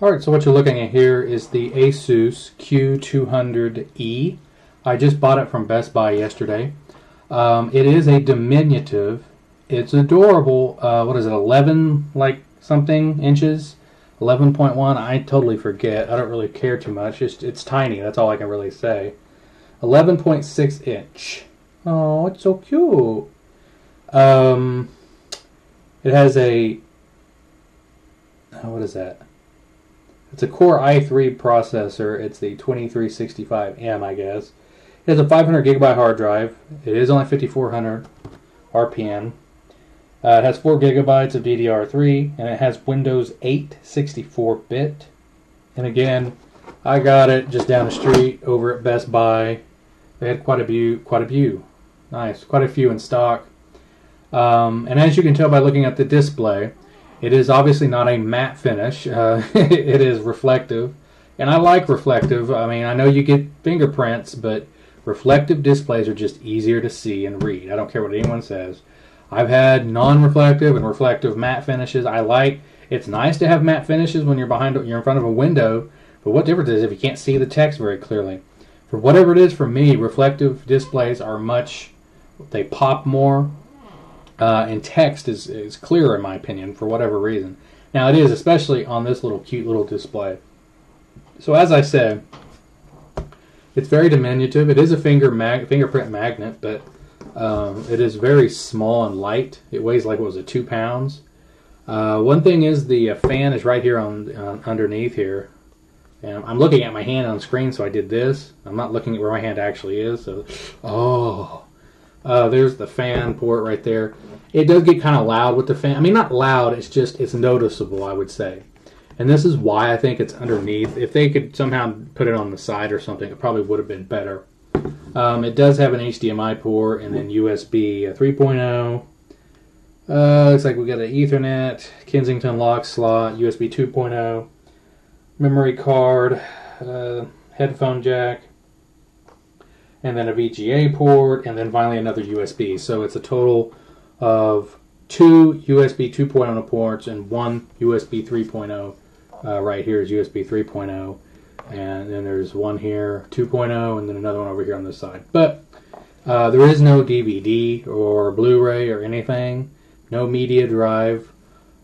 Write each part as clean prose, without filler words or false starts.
Alright, so what you're looking at here is the Asus Q200E. I just bought it from Best Buy yesterday. It is a diminutive. It's adorable. What is it, 11 like something inches? 11.1? I totally forget. I don't really care too much. It's tiny. That's all I can really say. 11.6 inch. Oh, it's so cute. It has a... what is that? It's a Core i3 processor. It's the 2365M, I guess. It has a 500 gigabyte hard drive. It is only 5400 RPM. It has 4 gigabytes of DDR3, and it has Windows 8 64-bit. And again, I got it just down the street over at Best Buy. They had quite a few in stock. And as you can tell by looking at the display, it is obviously not a matte finish. It is reflective, and I like reflective. I mean, I know you get fingerprints, but reflective displays are just easier to see and read. I don't care what anyone says. I've had non-reflective and reflective matte finishes. It's nice to have matte finishes when you're in front of a window, but what difference is if you can't see the text very clearly? For whatever it is, for me, reflective displays are they pop more. And text is clearer in my opinion for whatever reason. Now it is, especially on this cute little display. So as I said, it's very diminutive. It is a fingerprint magnet, but it is very small and light. It weighs like, what was it, 2 pounds? One thing is the fan is right here on underneath here. And I'm looking at my hand on screen, so I did this. I'm not looking at where my hand actually is. So, there's the fan port right there. It does get kind of loud with the fan. I mean, not loud, it's noticeable, I would say. And this is why I think it's underneath. If they could somehow put it on the side or something, it probably would have been better. It does have an HDMI port and then USB 3.0. Looks like we got an Ethernet, Kensington lock slot, USB 2.0, memory card, headphone jack, and then a VGA port, and then finally another USB. So it's a total of 2 USB 2.0 ports and 1 USB 3.0. Right here is USB 3.0, and then there's one here, 2.0, and then another one over here on this side. But there is no DVD or Blu-ray or anything, no media drive.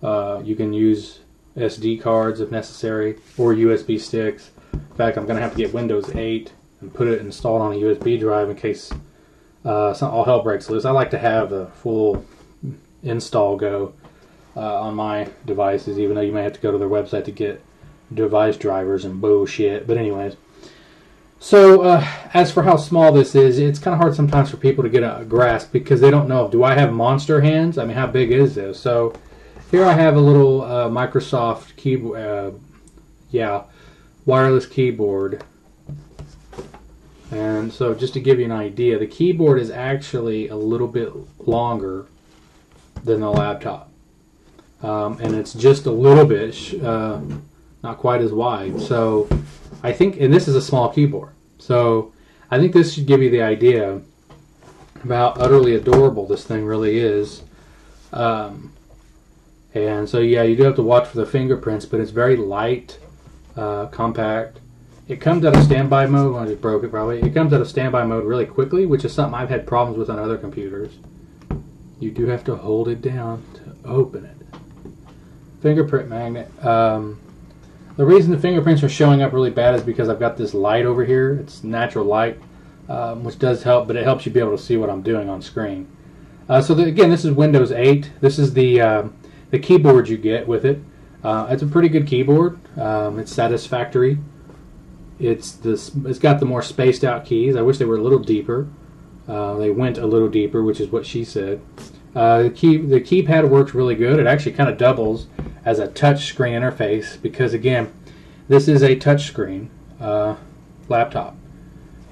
You can use SD cards if necessary, or USB sticks. In fact, I'm going to have to get Windows 8 and put it installed on a USB drive in case all hell breaks loose. I like to have a full install go on my devices, even though you may have to go to their website to get device drivers and bullshit. But anyways, so as for how small this is, it's kind of hard sometimes for people to get a grasp because they don't know, do I have monster hands? I mean, how big is this? So here I have a little Microsoft keyboard, wireless keyboard. And so just to give you an idea, the keyboard is actually a little bit longer than the laptop. And it's just a little bit, not quite as wide. So I think, and this is a small keyboard. So I think this should give you the idea about how utterly adorable this thing really is. And so yeah, you do have to watch for the fingerprints, but it's very light, compact. It comes out of standby mode. I just broke it probably. It comes out of standby mode really quickly, which is something I've had problems with on other computers. You do have to hold it down to open it. Fingerprint magnet. The reason the fingerprints are showing up really bad is because I've got this light over here. It's natural light, which does help, but it helps you be able to see what I'm doing on screen. Again, this is Windows 8. This is the keyboard you get with it. It's a pretty good keyboard. It's satisfactory. It's got the more spaced out keys. I wish they were a little deeper. They went a little deeper, which is what she said. The keypad works really good. It actually kind of doubles as a touch screen interface because, again, this is a touch screen laptop.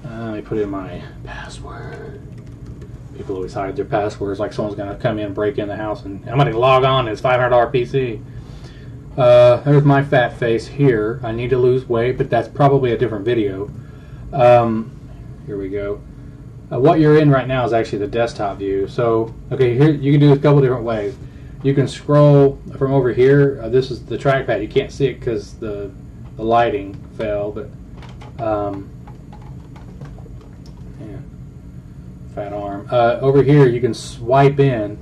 Let me put in my password. People always hide their passwords like someone's going to come in and break in the house and I'm going to log on to this $500 PC. There's my fat face here. I need to lose weight, but that's probably a different video. Here we go. What you're in right now is actually the desktop view. So, okay, here you can do it a couple different ways. you can scroll from over here. This is the trackpad. You can't see it because the lighting fell, but yeah, fat arm. Over here you can swipe in,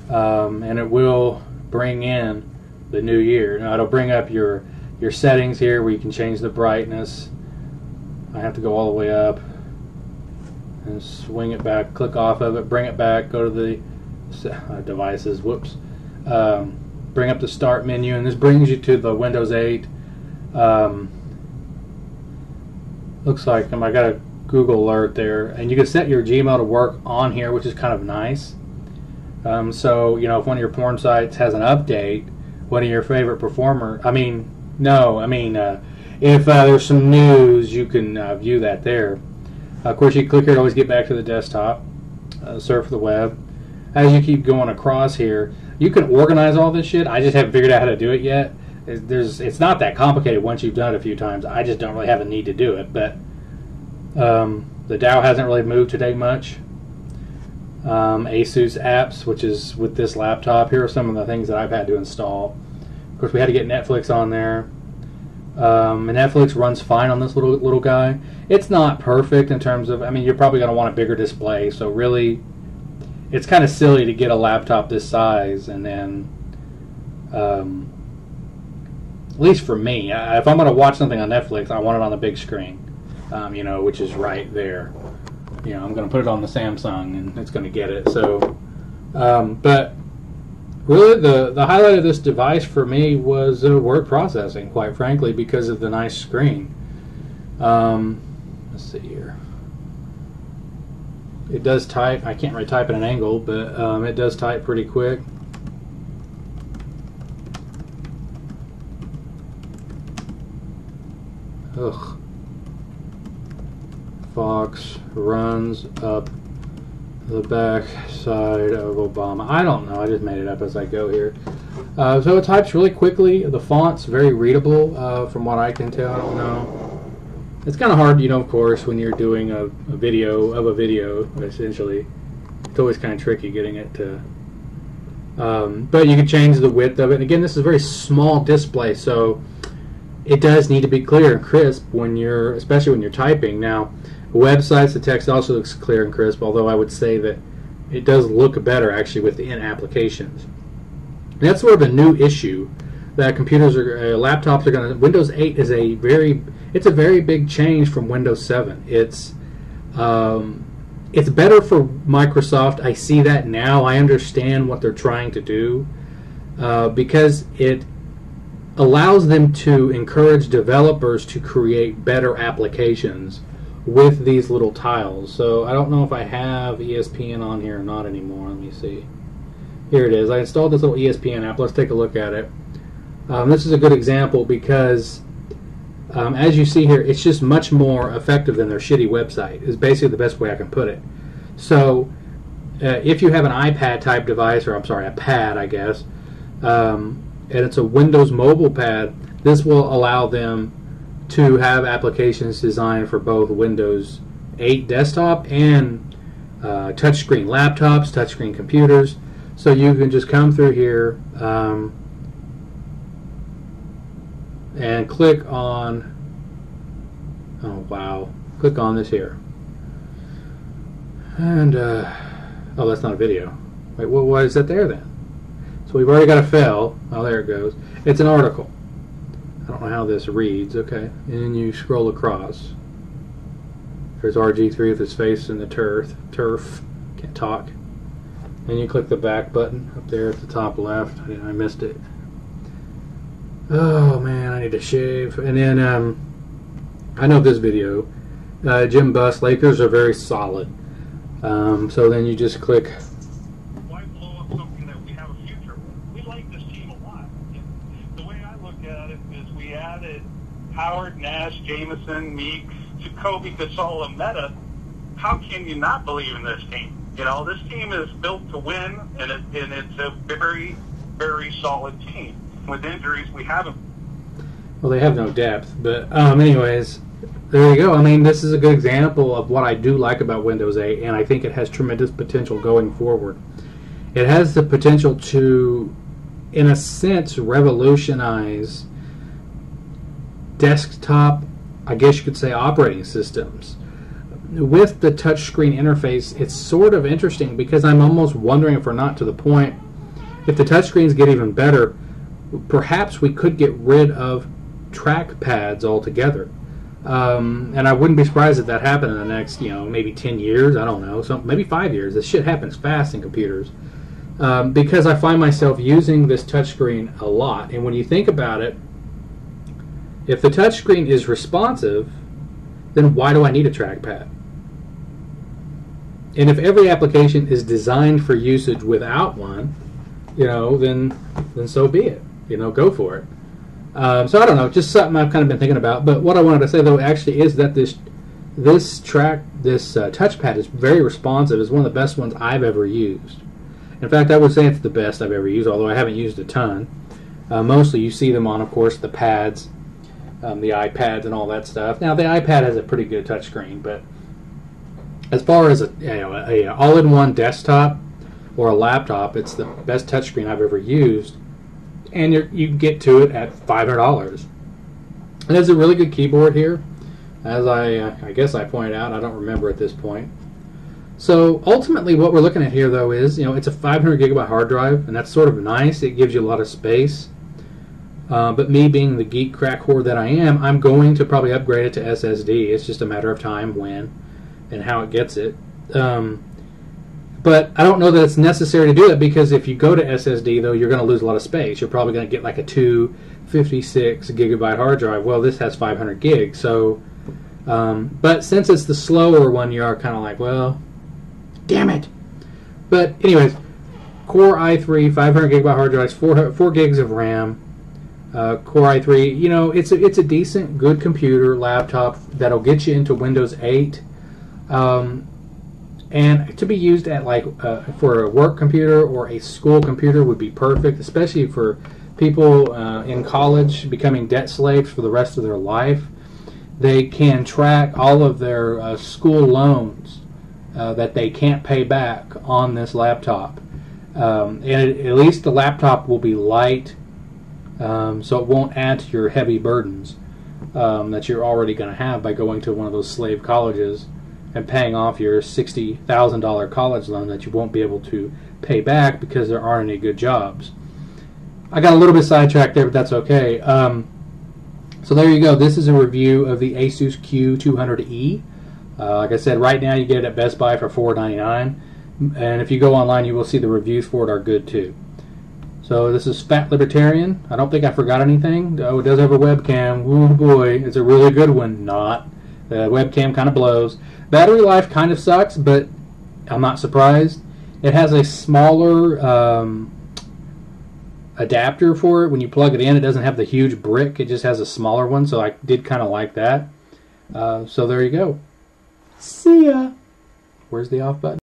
and it will bring in the new year. Now it'll bring up your settings here where you can change the brightness. I have to go all the way up and swing it back, click off of it, bring it back, go to the devices, whoops, bring up the start menu, and this brings you to the Windows 8. Looks like I got a Google alert there, and you can set your Gmail to work on here, which is kind of nice. So you know, if one of your porn sites has an update, one of your favorite if there's some news, you can view that there. Of course, you click here to always get back to the desktop, surf the web. As you keep going across here, you can organize all this shit. I just haven't figured out how to do it yet. It's not that complicated once you've done it a few times. I just don't really have a need to do it. But the Dow hasn't really moved today much. Asus apps, which is with this laptop. Here are some of the things that I've had to install. Of course, we had to get Netflix on there. And Netflix runs fine on this little guy. It's not perfect in terms of, I mean, you're probably going to want a bigger display. So really, it's kind of silly to get a laptop this size and then, at least for me, if I'm going to watch something on Netflix, I want it on the big screen, you know, which is right there. You know, I'm going to put it on the Samsung and it's going to get it. So, but really the highlight of this device for me was word processing, quite frankly, because of the nice screen. Let's see here. It does type. I can't really type at an angle, but it does type pretty quick. Ugh. Fox runs up the back side of Obama. I don't know. I just made it up as I go here. So it types really quickly. The font's very readable from what I can tell. I don't know. It's kind of hard, you know, of course, when you're doing a video of a video, essentially. It's always kind of tricky getting it to... but you can change the width of it. And again, this is a very small display, so it does need to be clear and crisp when you're, especially when you're typing. Now, websites, the text also looks clear and crisp, although I would say that it does look better actually within applications. And that's sort of a new issue that computers or laptops are going to. Windows 8 is a very big change from Windows 7. It's better for Microsoft. I see that now. I understand what they're trying to do because it allows them to encourage developers to create better applications with these little tiles. So I don't know if I have ESPN on here or not anymore. Let me see. Here it is. I installed this little ESPN app. Let's take a look at it. This is a good example because as you see here, it's just much more effective than their shitty website is basically the best way I can put it. So if you have an iPad type device, or I'm sorry, a pad I guess, and it's a Windows mobile pad, this will allow them to have applications designed for both Windows 8 desktop and touchscreen laptops, touchscreen computers. So you can just come through here and click on, oh wow, click on this here. And, oh, that's not a video. Wait, well, why is that there then? So we've already got a fail. Oh, there it goes. It's an article. I don't know how this reads. Okay, and you scroll across. There's RG3 with his face in the turf. Can't talk. And you click the back button up there at the top left. I missed it. Oh man, I need to shave. And then I know this video. Jim Buss, Lakers are very solid. So then you just click. Why blow up something that we have a future with? We like this team a lot. The way I look at it is we added Howard, Nash, Jameson, Meeks, Jacoby, Gasol, and Meta. How can you not believe in this team? You know, this team is built to win, and it's a very, very solid team. With injuries, we haven't. Well, they have no depth, but anyways, there you go. I mean, this is a good example of what I do like about Windows 8, and I think it has tremendous potential going forward. It has the potential to, in a sense, revolutionize desktop, I guess you could say, operating systems. With the touchscreen interface, it's sort of interesting because I'm almost wondering if we're not to the point, if the touchscreens get even better, perhaps we could get rid of trackpads altogether. And I wouldn't be surprised if that happened in the next, maybe 10 years, I don't know, so maybe 5 years. This shit happens fast in computers. Because I find myself using this touchscreen a lot. And when you think about it, if the touchscreen is responsive, then why do I need a trackpad? And if every application is designed for usage without one, then so be it. Go for it. So I don't know, just something I've kind of been thinking about. But what I wanted to say though actually is that this touchpad is very responsive. It's one of the best ones I've ever used. In fact, I would say it's the best I've ever used, although I haven't used a ton. Mostly you see them on, of course, the pads, the iPads and all that stuff. Now the iPad has a pretty good touchscreen, but as far as a all-in-one desktop or a laptop, it's the best touchscreen I've ever used, and you can get to it at $500. And there's a really good keyboard here, as I guess I pointed out. I don't remember at this point. So ultimately, what we're looking at here, though, is it's a 500 gigabyte hard drive, and that's sort of nice. It gives you a lot of space. But me being the geek crack whore that I am, I'm going to probably upgrade it to SSD. It's just a matter of time when and how it gets it. But I don't know that it's necessary to do that, because if you go to SSD, though, you're going to lose a lot of space. You're probably going to get like a 256 gigabyte hard drive. Well, this has 500 gigs. So, but since it's the slower one, you are kind of like, well, damn it. But anyways, Core i3, 500 gigabyte hard drives, 4 gigs of RAM. Core i3, it's a decent, good computer, laptop that'll get you into Windows 8. And to be used at for a work computer or a school computer would be perfect, especially for people in college becoming debt slaves for the rest of their life. They can track all of their school loans that they can't pay back on this laptop. And at least the laptop will be light, so it won't add to your heavy burdens that you're already going to have by going to one of those slave colleges and paying off your $60,000 college loan that you won't be able to pay back because there aren't any good jobs. I got a little bit sidetracked there, but that's okay. So there you go. This is a review of the Asus Q200E. Like I said, right now you get it at Best Buy for $4.99. And if you go online, you will see the reviews for it are good too. So this is Fat Libertarian. I don't think I forgot anything. Oh, it does have a webcam. Oh boy, it's a really good one. Not. The webcam kind of blows. Battery life kind of sucks, but I'm not surprised. It has a smaller adapter for it. When you plug it in, it doesn't have the huge brick. It just has a smaller one, so I did kind of like that. So there you go. See ya. Where's the off button?